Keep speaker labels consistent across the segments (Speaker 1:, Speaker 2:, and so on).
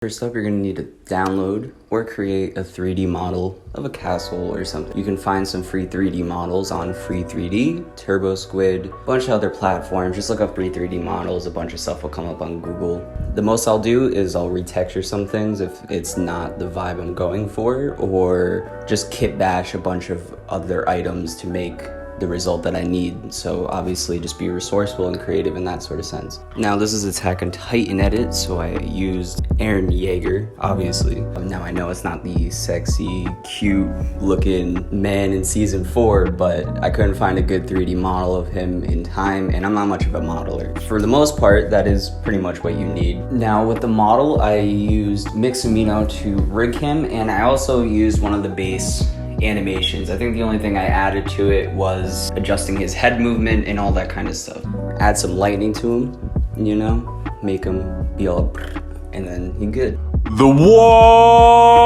Speaker 1: First up, you're going to need to download or create a 3D model of a castle or something. You can find some free 3D models on Free3D, Turbo Squid, a bunch of other platforms. Just look up free 3D models, a bunch of stuff will come up on Google. The most I'll do is I'll retexture some things if it's not the vibe I'm going for, or just kit bash a bunch of other items to make the result that I need. So obviously just be resourceful and creative in that sort of sense. Now this is Attack on Titan edit, so I used Eren Yeager, obviously. Now I know it's not the sexy, cute looking man in season 4, but I couldn't find a good 3D model of him in time, and I'm not much of a modeler. For the most part, that is pretty much what you need. Now with the model, I used Mixamino to rig him, and I also used one of the base animations. I think the only thing I added to it was adjusting his head movement and all that kind of stuff. Add some lightning to him, you know, make him be all, and then you're good.
Speaker 2: The wall!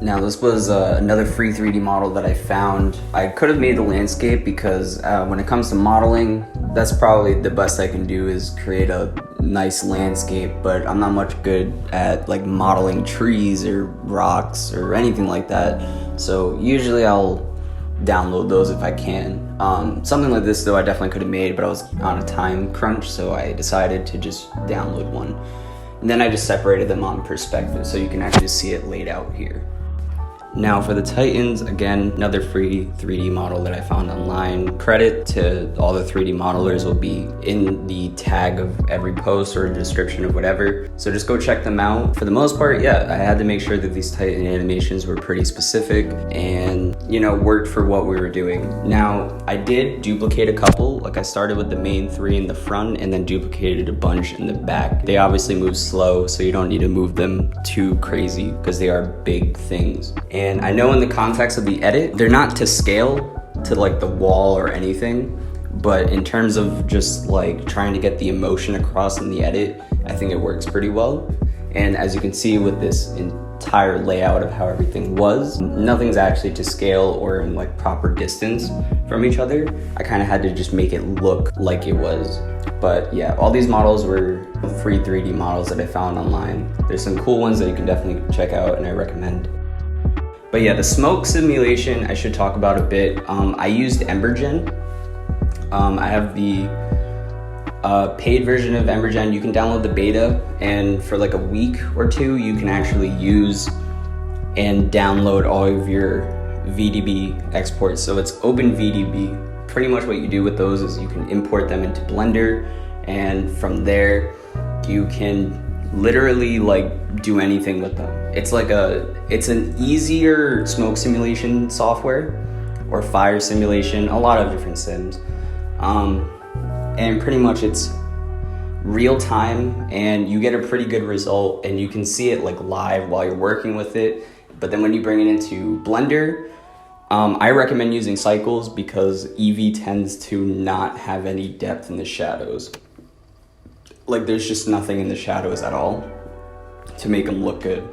Speaker 1: Now this was another free 3D model that I found. I could have made the landscape because when it comes to modeling, that's probably the best I can do is create a nice landscape, but I'm not much good at like modeling trees or rocks or anything like that. So usually I'll download those if I can. Something like this though I definitely could have made, but I was on a time crunch, so I decided to just download one. And then I just separated them on perspective so you can actually see it laid out here. Now for the Titans, again, another free 3D model that I found online. Credit to all the 3D modelers will be in the tag of every post or description of whatever. So just go check them out. For the most part, yeah, I had to make sure that these Titan animations were pretty specific and, you know, worked for what we were doing. Now, I did duplicate a couple. Like I started with the main 3 in the front and then duplicated a bunch in the back. They obviously move slow, so you don't need to move them too crazy because they are big things. And I know in the context of the edit, they're not to scale to like the wall or anything, but in terms of just like trying to get the emotion across in the edit, I think it works pretty well. And as you can see with this entire layout of how everything was, nothing's actually to scale or in like proper distance from each other. I kind of had to just make it look like it was. But yeah, all these models were free 3D models that I found online. There's some cool ones that you can definitely check out and I recommend. But yeah, the smoke simulation I should talk about a bit. I used Embergen. I have the paid version of Embergen. You can download the beta, and for like a week or two, you can actually use and download all of your VDB exports. So it's OpenVDB. Pretty much what you do with those is you can import them into Blender, and from there, you can literally like do anything with them. It's an easier smoke simulation software or fire simulation, a lot of different sims. And pretty much it's real time and you get a pretty good result and you can see it like live while you're working with it. But then when you bring it into Blender, I recommend using cycles because Eevee tends to not have any depth in the shadows. Like there's just nothing in the shadows at all to make them look good.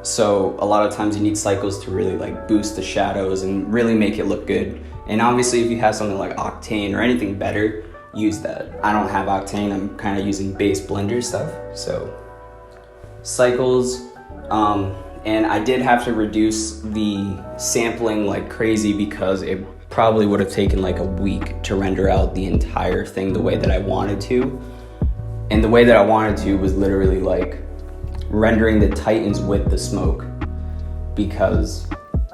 Speaker 1: So a lot of times you need cycles to really like boost the shadows and really make it look good. And obviously if you have something like Octane or anything better, use that. I don't have Octane, I'm kind of using base Blender stuff. So cycles, and I did have to reduce the sampling like crazy because it probably would have taken like a week to render out the entire thing the way that I wanted to. And the way that I wanted to was literally like rendering the Titans with the smoke, because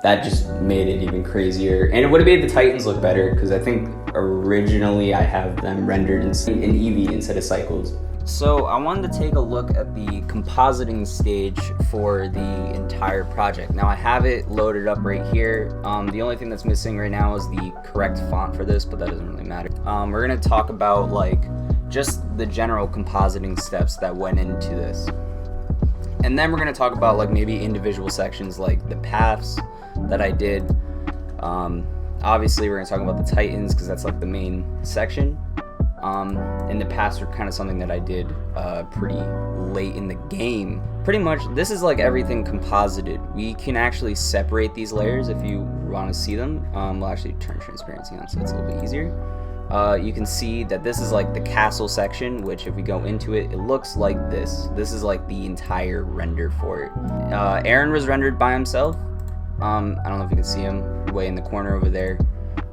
Speaker 1: that just made it even crazier. And it would have made the Titans look better because I think originally I have them rendered in Eevee instead of cycles. So I wanted to take a look at the compositing stage for the entire project. Now I have it loaded up right here. The only thing that's missing right now is the correct font for this, but that doesn't really matter. We're gonna talk about like just the general compositing steps that went into this. And then we're gonna talk about like maybe individual sections like the paths that I did. Obviously we're gonna talk about the Titans because that's like the main section. And the paths are kind of something that I did pretty late in the game. Pretty much this is like everything composited. We can actually separate these layers if you want to see them. We'll actually turn transparency on so it's a little bit easier. you can see that this is like the castle section, which if we go into it, it looks like this. This is like the entire render for it. Aaron was rendered by himself. I don't know if you can see him way in the corner over there,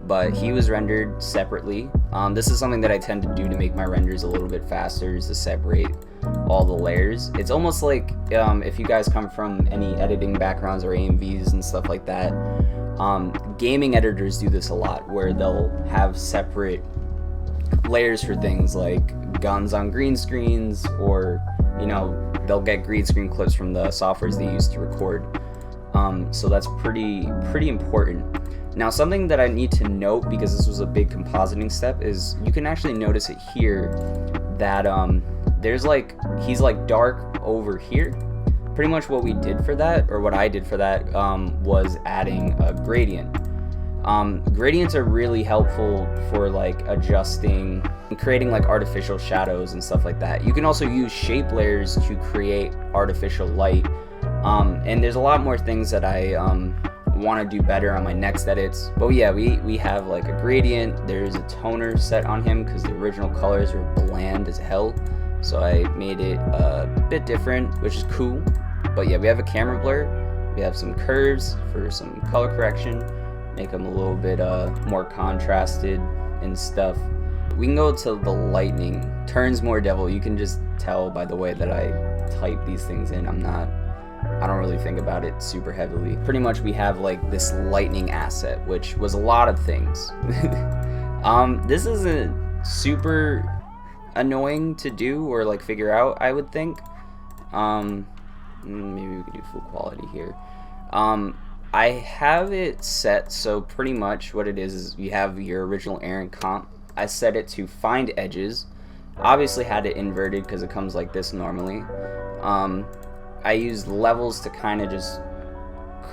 Speaker 1: but he was rendered separately. This is something that I tend to do to make my renders a little bit faster, is to separate all the layers. It's almost like if you guys come from any editing backgrounds or AMVs and stuff like that, gaming editors do this a lot, where they'll have separate layers for things like guns on green screens, or you know, they'll get green screen clips from the softwares they use to record. So that's pretty important. Now, something that I need to note, because this was a big compositing step, is you can actually notice it here that there's like, he's like dark over here. Pretty much what we did for that, or what I did for that, was adding a gradient. Gradients are really helpful for like adjusting and creating like artificial shadows and stuff like that. You can also use shape layers to create artificial light. And there's a lot more things that I want to do better on my next edits. But yeah, we have like a gradient. There's a toner set on him because the original colors were bland as hell. So I made it a bit different, which is cool. But yeah, we have a camera blur. We have some curves for some color correction, make them a little bit more contrasted and stuff. We can go to the lightning. Turns more devil. You can just tell by the way that I type these things in. I don't really think about it super heavily. Pretty much we have like this lightning asset, which was a lot of things. This isn't super annoying to do or like figure out, I would think. Maybe we could do full quality here. I have it set so pretty much what it is you have your original Aaron comp. I set it to find edges. Obviously had it inverted because it comes like this normally. I used levels to kind of just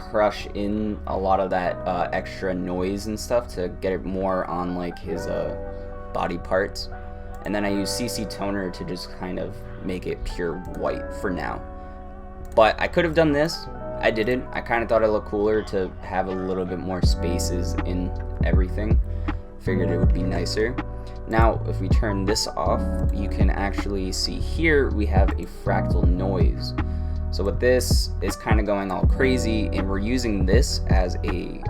Speaker 1: crush in a lot of that extra noise and stuff to get it more on like his body parts. And then I use CC toner to just kind of make it pure white for now. But I could have done this. I didn't. I kind of thought it looked cooler to have a little bit more spaces in everything. Figured it would be nicer. Now, if we turn this off, you can actually see here we have a fractal noise. So with this is kind of going all crazy, and we're using this as a,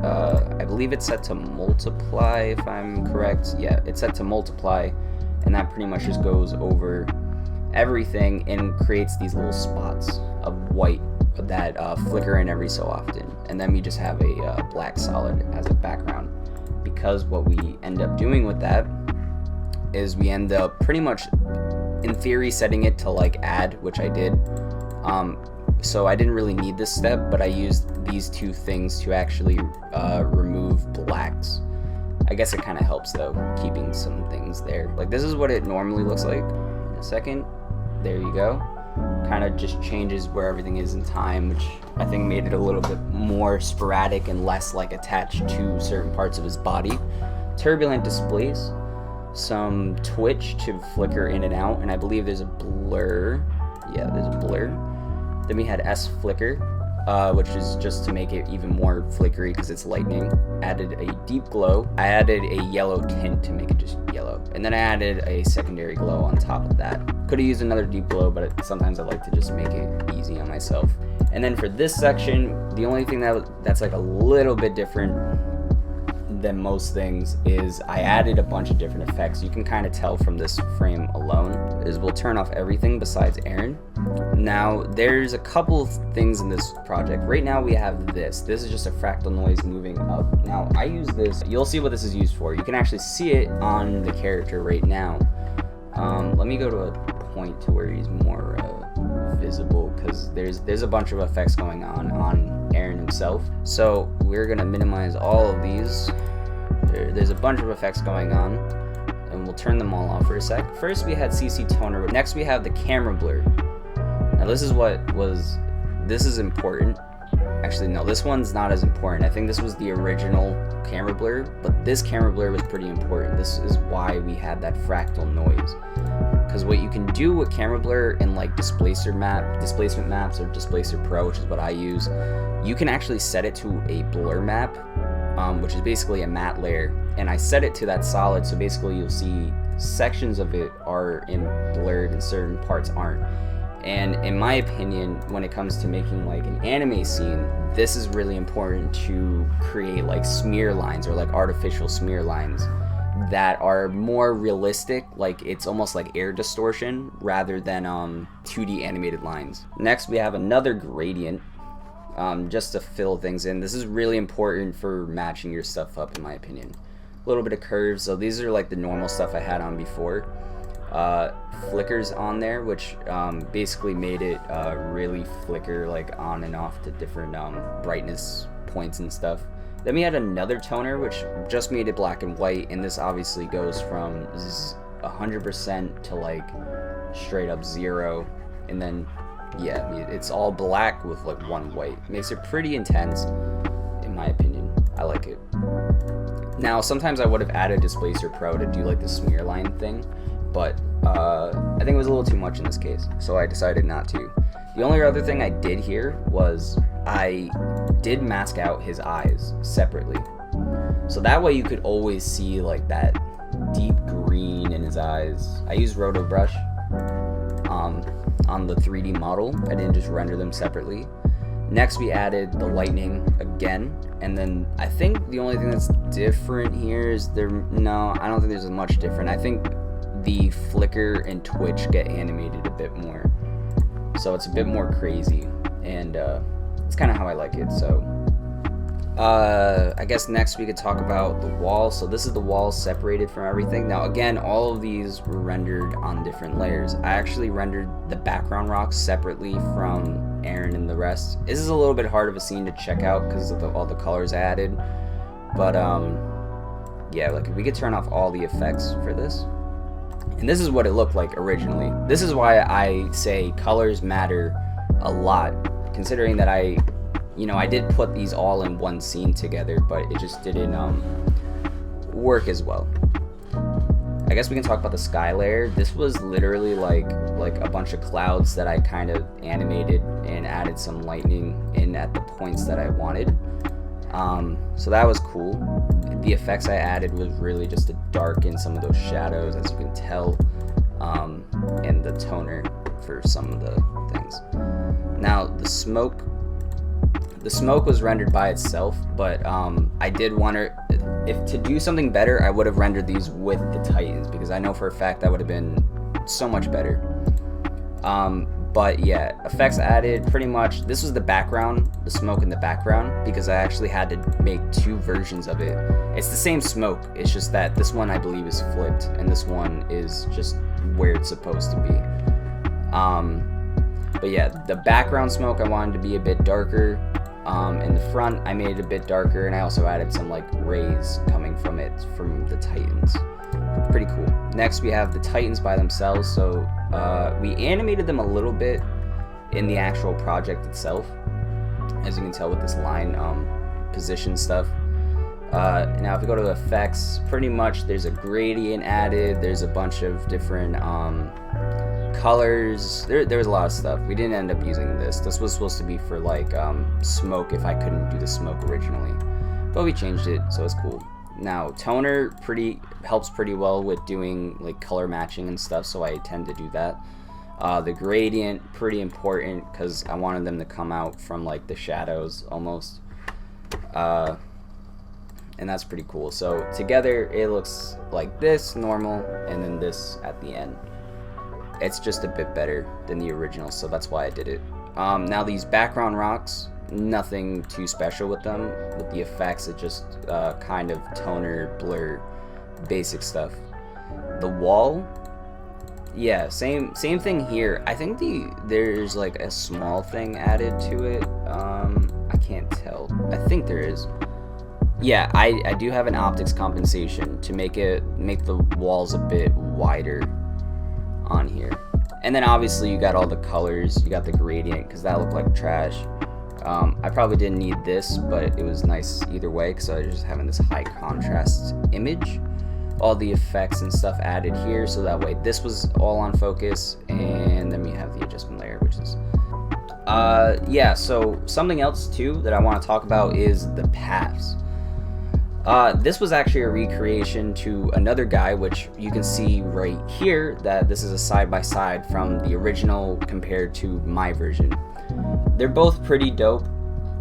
Speaker 1: I believe it's set to multiply if I'm correct. Yeah, it's set to multiply, and that pretty much just goes over everything and creates these little spots of white that flicker in every so often. And then we just have a black solid as a background, because what we end up doing with that is we end up pretty much in theory setting it to like add, which I did. So I didn't really need this step, but I used these two things to actually remove blacks. I guess it kind of helps though, keeping some things there. Like this is what it normally looks like. In a second, there you go. Kind of just changes where everything is in time, which I think made it a little bit more sporadic and less like attached to certain parts of his body. Turbulent displace, some twitch to flicker in and out, and I believe there's a blur. Yeah, there's a blur. Then we had S flicker, which is just to make it even more flickery because it's lightning. Added a deep glow. I added a yellow tint to make it just yellow. And then I added a secondary glow on top of that. Could have used another deep glow, but sometimes I like to just make it easy on myself. And then for this section, the only thing that's like a little bit different than most things is I added a bunch of different effects. You can kind of tell from this frame alone is we'll turn off everything besides Aaron. Now there's a couple of things in this project. Right now we have this is just a fractal noise moving up. Now I use this, you'll see what this is used for. You can actually see it on the character right now. Let me go to a point to where he's more visible, because there's a bunch of effects going on Aaron himself. So we're gonna minimize all of these. There's a bunch of effects going on, and we'll turn them all off for a sec. First we had CC toner. Next we have the camera blur. Now this is important. Actually no, this one's not as important. I think this was the original camera blur, but this camera blur was pretty important. This is why we had that fractal noise. Because what you can do with camera blur in like displacement maps or Displacer Pro, which is what I use, you can actually set it to a blur map. which is basically a matte layer, and I set it to that solid, so basically you'll see sections of it are in blurred and certain parts aren't. And in my opinion, when it comes to making like an anime scene, this is really important to create like smear lines, or like artificial smear lines that are more realistic, like it's almost like air distortion rather than 2D animated lines. Next we have another gradient, just to fill things in. This is really important for matching your stuff up, in my opinion. A little bit of curves, so these are like the normal stuff I had on before. Flickers on there, which basically made it really flicker like on and off to different brightness points and stuff. Then we had another toner which just made it black and white, and this obviously goes from 100% to like straight up 0, and then yeah, it's all black with like one white. Makes it pretty intense, in my opinion. I like it. Now sometimes I would have added Displacer Pro to do like the smear line thing, but I think it was a little too much in this case, so I decided not to. The only other thing I did here was I did mask out his eyes separately, so that way you could always see like that deep green in his eyes. I used Roto Brush on the 3D model. I didn't just render them separately. Next we added the lightning again, and then I think the only thing that's different here is no, I don't think there's much different. I think the flicker and twitch get animated a bit more, so it's a bit more crazy, and it's kind of how I like it. So I guess next we could talk about the wall. So this is the wall separated from everything. Now again, all of these were rendered on different layers. I actually rendered the background rocks separately from Aaron and the rest. This is a little bit hard of a scene to check out because of all the colors I added, but yeah, like if we could turn off all the effects for this, and this is what it looked like originally. This is why I say colors matter a lot, considering that I did put these all in one scene together, but it just didn't work as well. I guess we can talk about the sky layer. This was literally like a bunch of clouds that I kind of animated and added some lightning in at the points that I wanted. So that was cool. The effects I added was really just to darken some of those shadows, as you can tell, and the toner for some of the things. Now the smoke was rendered by itself, but I did want to do something better, I would have rendered these with the Titans, because I know for a fact that would have been so much better. But yeah, effects added, pretty much this was the background, the smoke in the background, because I actually had to make 2 versions of it. It's the same smoke, it's just that this one I believe is flipped and this one is just where it's supposed to be. But yeah, the background smoke I wanted to be a bit darker. In the front I made it a bit darker, and I also added some like rays coming from it from the Titans. Pretty cool. Next we have the Titans by themselves. So we animated them a little bit in the actual project itself, as you can tell with this line position stuff. Now if we go to effects, pretty much there's a gradient added, there's a bunch of different colors. There was a lot of stuff. We didn't end up using this. This was supposed to be for like smoke if I couldn't do the smoke originally, but we changed it, so it's cool. Now toner helps pretty well with doing like color matching and stuff, so I tend to do that. The gradient, pretty important because I wanted them to come out from like the shadows almost, and that's pretty cool. So together it looks like this normal, and then this at the end. It's just a bit better than the original, so that's why I did it. Now these background rocks, nothing too special with them. With the effects, it just kind of toner, blur, basic stuff. The wall, yeah, same thing here. I think there's like a small thing added to it. I can't tell. I think there is. Yeah, I do have an optics compensation to make the walls a bit wider on here. And then obviously you got all the colors, you got the gradient because that looked like trash. I probably didn't need this, but it was nice either way because I was just having this high contrast image. All the effects and stuff added here, so that way this was all on focus, and then we have the adjustment layer, which is yeah. So something else too that I want to talk about is the paths. This was actually a recreation to another guy, which you can see right here that this is a side-by-side from the original compared to my version. They're both pretty dope.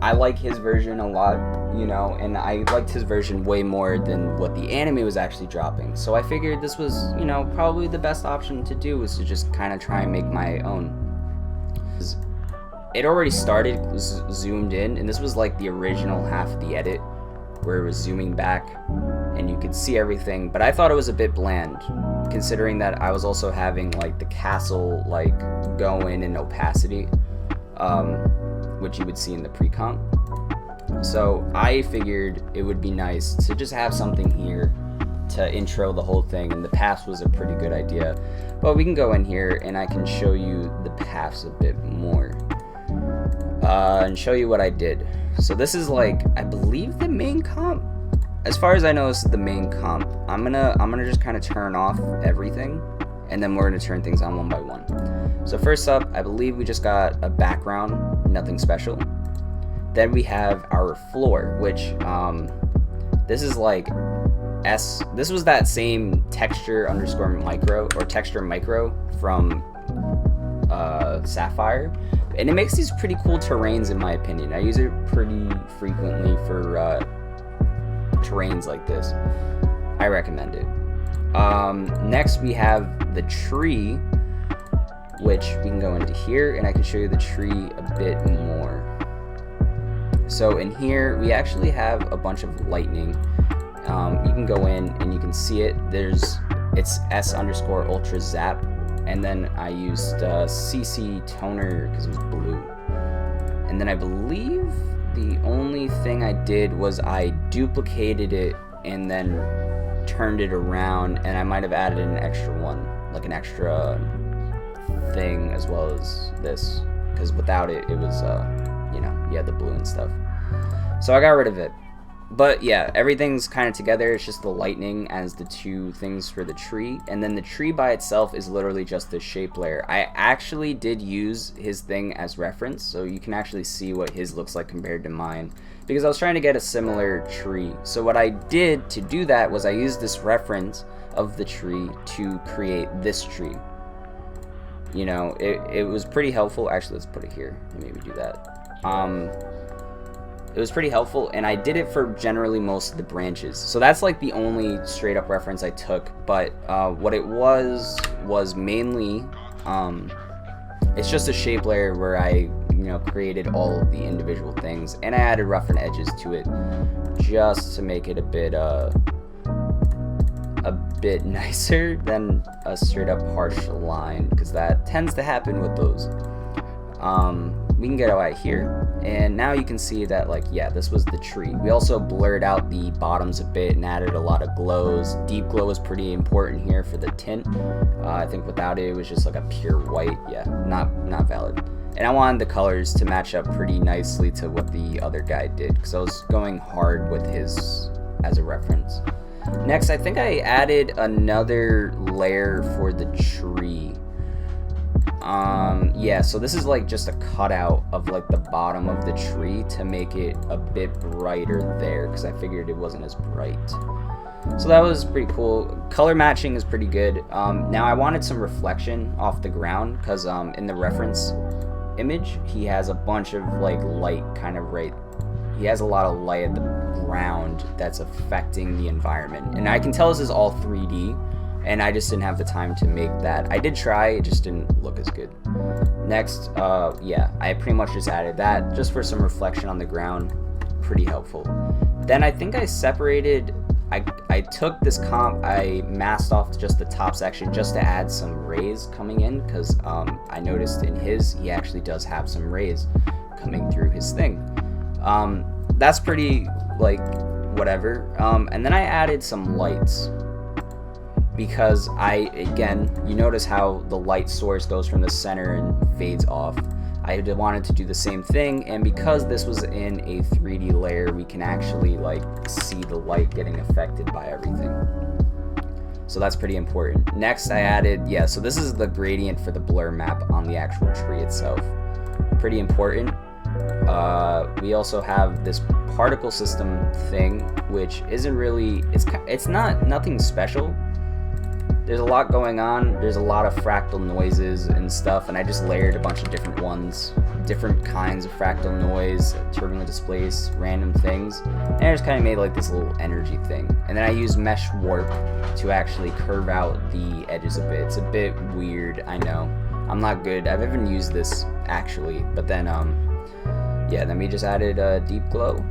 Speaker 1: I like his version a lot, you know, and I liked his version way more than what the anime was actually dropping. So I figured this was, you know, probably the best option to do, was to just kind of try and make my own. It already started zoomed in, and this was like the original half of the edit where it was zooming back and you could see everything, but I thought it was a bit bland considering that I was also having like the castle like go in opacity, which you would see in the pre-comp. So I figured it would be nice to just have something here to intro the whole thing, and the paths was a pretty good idea. But we can go in here and I can show you the paths a bit more, and show you what I did. So this is like, I believe, the main comp. As far as I know, this is the main comp. I'm gonna just kind of turn off everything, and then we're gonna turn things on one by one. So first up, I believe we just got a background, nothing special. Then we have our floor, which this is like this was that same texture underscore micro or texture micro from Sapphire, and it makes these pretty cool terrains in my opinion. I use it pretty frequently for terrains like this. I recommend it. Next we have the tree, which we can go into here and I can show you the tree a bit more. So in here we actually have a bunch of lightning. You can go in and you can see it. It's S underscore ultra zap, and then I used CC toner because it was blue. And then I believe the only thing I did was I duplicated it and then turned it around, and I might have added an extra one, like an extra thing as well as this, because without it, it was, you know, you had the blue and stuff. So I got rid of it. But yeah, everything's kind of together. It's just the lightning as the two things for the tree, and then the tree by itself is literally just the shape layer. I actually did use his thing as reference, so you can actually see what his looks like compared to mine, because I was trying to get a similar tree. So what I did to do that was I used this reference of the tree to create this tree. You know, it was pretty helpful. Actually, let's put it here and maybe do that. It was pretty helpful, and I did it for generally most of the branches. So that's like the only straight up reference I took, but what it was mainly, it's just a shape layer where I, you know, created all of the individual things, and I added rough and edges to it just to make it a bit nicer than a straight up harsh line, because that tends to happen with those. We can get out here, and now you can see that, like, yeah, this was the tree. We also blurred out the bottoms a bit and added a lot of glows. Deep glow is pretty important here for the tint. I think without it, it was just like a pure white. Yeah, not valid. And I wanted the colors to match up pretty nicely to what the other guy did, because I was going hard with his as a reference. Next, I think I added another layer for the tree. Yeah, so this is like just a cutout of like the bottom of the tree to make it a bit brighter there, because I figured it wasn't as bright. So that was pretty cool. Color matching is pretty good. Now I wanted some reflection off the ground, because in the reference image he has a bunch of like light kind of right. He has a lot of light at the ground that's affecting the environment, and I can tell this is all 3D. And I just didn't have the time to make that. I did try, it just didn't look as good. Next, yeah, I pretty much just added that just for some reflection on the ground. Pretty helpful. Then I think I separated, I took this comp, I masked off just the top section just to add some rays coming in, because I noticed in his, he actually does have some rays coming through his thing. That's pretty, like, whatever. And then I added some lights, because again, you notice how the light source goes from the center and fades off. I wanted to do the same thing, and because this was in a 3D layer, we can actually like see the light getting affected by everything. So that's pretty important. Next, I added, yeah, so this is the gradient for the blur map on the actual tree itself. Pretty important. We also have this particle system thing, which isn't really, it's nothing special. There's a lot going on. There's a lot of fractal noises and stuff, and I just layered a bunch of different ones, different kinds of fractal noise, turbulent displace, random things, and I just kind of made like this little energy thing. And then I used mesh warp to actually curve out the edges a bit. It's a bit weird, I know. I'm not good. I've even used this actually, but then yeah, then we just added a deep glow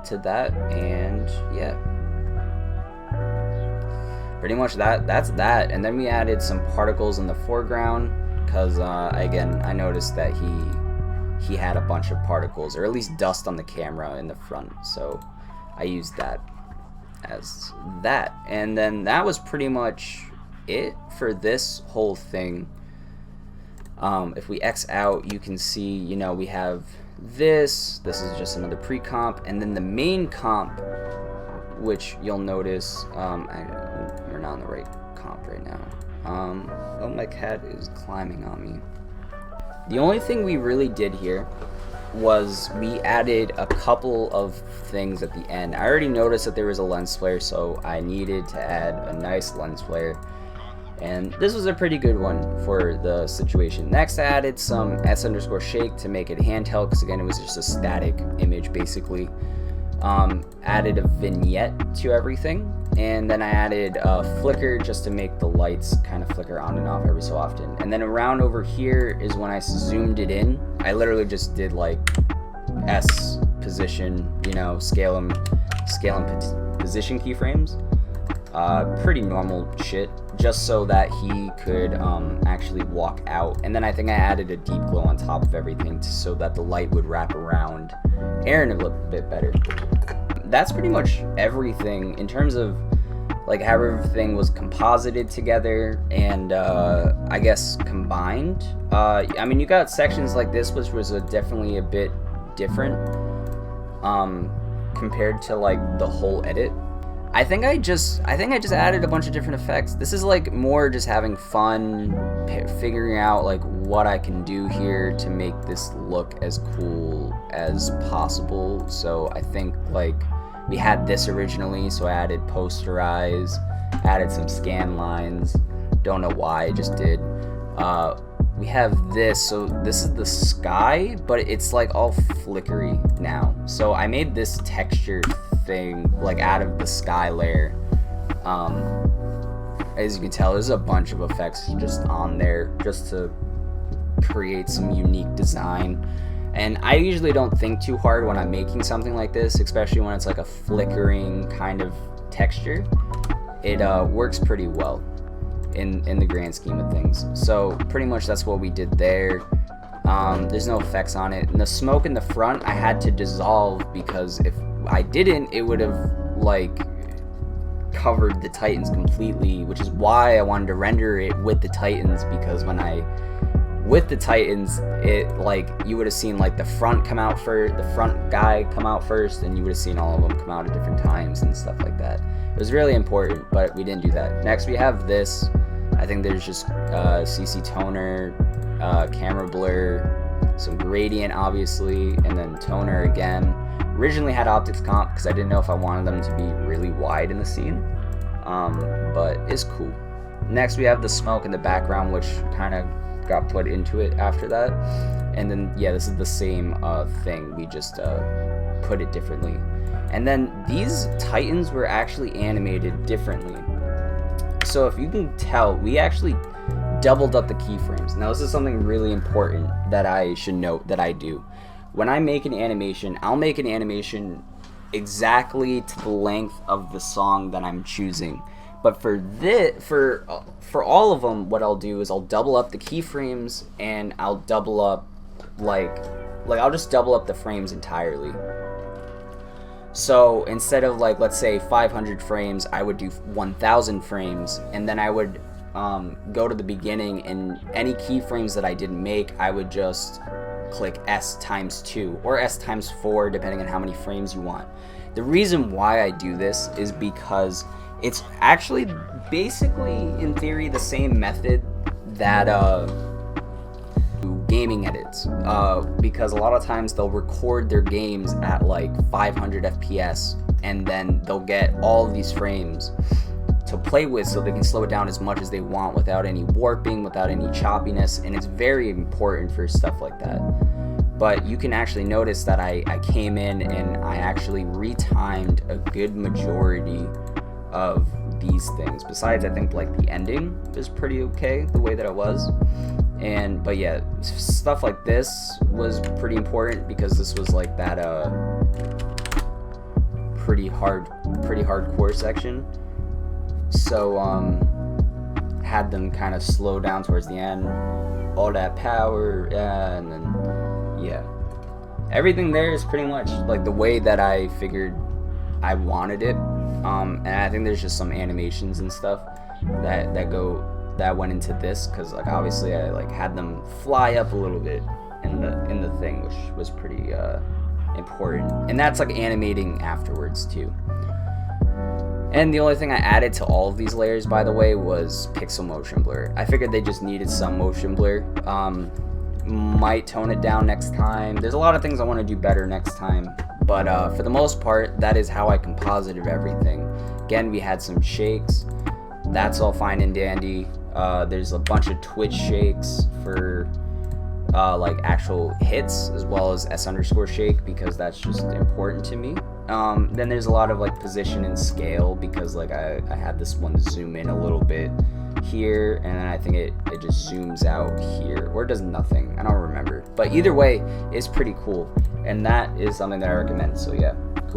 Speaker 1: to that, and yeah. Pretty much that's that. And then we added some particles in the foreground because again, I noticed that he had a bunch of particles, or at least dust on the camera in the front, so I used that as that. And then that was pretty much it for this whole thing. If we X out, you can see, you know, we have this is just another pre-comp, and then the main comp, which you'll notice, we're not on the right comp right now. Oh, my cat is climbing on me. The only thing we really did here was we added a couple of things at the end. I already noticed that there was a lens flare, so I needed to add a nice lens flare, and this was a pretty good one for the situation. Next, I added some S_shake to make it handheld, because again, it was just a static image basically. Added a vignette to everything, and then I added a flicker just to make the lights kind of flicker on and off every so often. And then around over here is when I zoomed it in. I literally just did like S position, you know, scale and position keyframes. Pretty normal shit, just so that he could actually walk out. And then I think I added a deep glow on top of everything so that the light would wrap around Aaron a little bit better. That's pretty much everything in terms of like how everything was composited together and I guess combined. I mean, you got sections like this, which was definitely a bit different compared to like the whole edit. I think I just added a bunch of different effects. This is like more just having fun, figuring out like what I can do here to make this look as cool as possible. So I think like we had this originally, so I added posterize, added some scan lines. Don't know why, I just did. We have this, so this is the sky, but it's like all flickery now. So I made this texture thing like out of the sky layer. As you can tell, there's a bunch of effects just on there just to create some unique design. And I usually don't think too hard when I'm making something like this, especially when it's like a flickering kind of texture. It works pretty well in the grand scheme of things. So pretty much that's what we did there. There's no effects on it. And the smoke in the front I had to dissolve, because if I didn't, it would have like covered the Titans completely, which is why I wanted to render it with the Titans, because with the Titans, it like you would have seen like the front guy come out first, and you would have seen all of them come out at different times and stuff like that. It was really important, but we didn't do that. Next we have this. I think there's just CC toner, camera blur, some gradient obviously, and then toner again. Originally had optics comp because I didn't know if I wanted them to be really wide in the scene, but it's cool. Next we have the smoke in the background, which kind of got put into it after that. And then yeah, this is the same thing, we just put it differently. And then these Titans were actually animated differently. So if you can tell, we actually doubled up the keyframes. Now this is something really important that I should note that I do. When I make an animation, I'll make an animation exactly to the length of the song that I'm choosing. But for all of them, what I'll do is I'll double up the keyframes, and I'll double up like I'll just double up the frames entirely. So instead of like, let's say 500 frames, I would do 1000 frames, and then I would go to the beginning, and any keyframes that I didn't make, I would just click S times 2 or S times 4, depending on how many frames you want. The reason why I do this is because it's actually basically, in theory, the same method that game gaming edits, because a lot of times they'll record their games at like 500 FPS, and then they'll get all of these frames to play with so they can slow it down as much as they want without any warping, without any choppiness, and it's very important for stuff like that. But you can actually notice that I came in and I actually retimed a good majority of these things. Besides, I think like the ending is pretty okay the way that it was. But yeah, stuff like this was pretty important because this was like that pretty hardcore section. So had them kind of slow down towards the end, all that power, and then yeah, everything there is pretty much like the way that I figured I wanted it. And I think there's just some animations and stuff that went into this, because like obviously I like had them fly up a little bit in the thing, which was pretty important, and that's like animating afterwards too. And the only thing I added to all of these layers, by the way, was pixel motion blur. I figured they just needed some motion blur. Might tone it down next time. There's a lot of things I want to do better next time, but for the most part, that is how I composited everything. Again, we had some shakes. That's all fine and dandy. There's a bunch of twitch shakes for like actual hits, as well as S_shake, because that's just important to me. Then there's a lot of like position and scale, because like I had this one zoom in a little bit here, and then I think it just zooms out here, or it does nothing, I don't remember, but either way it's pretty cool, and that is something that I recommend. So yeah.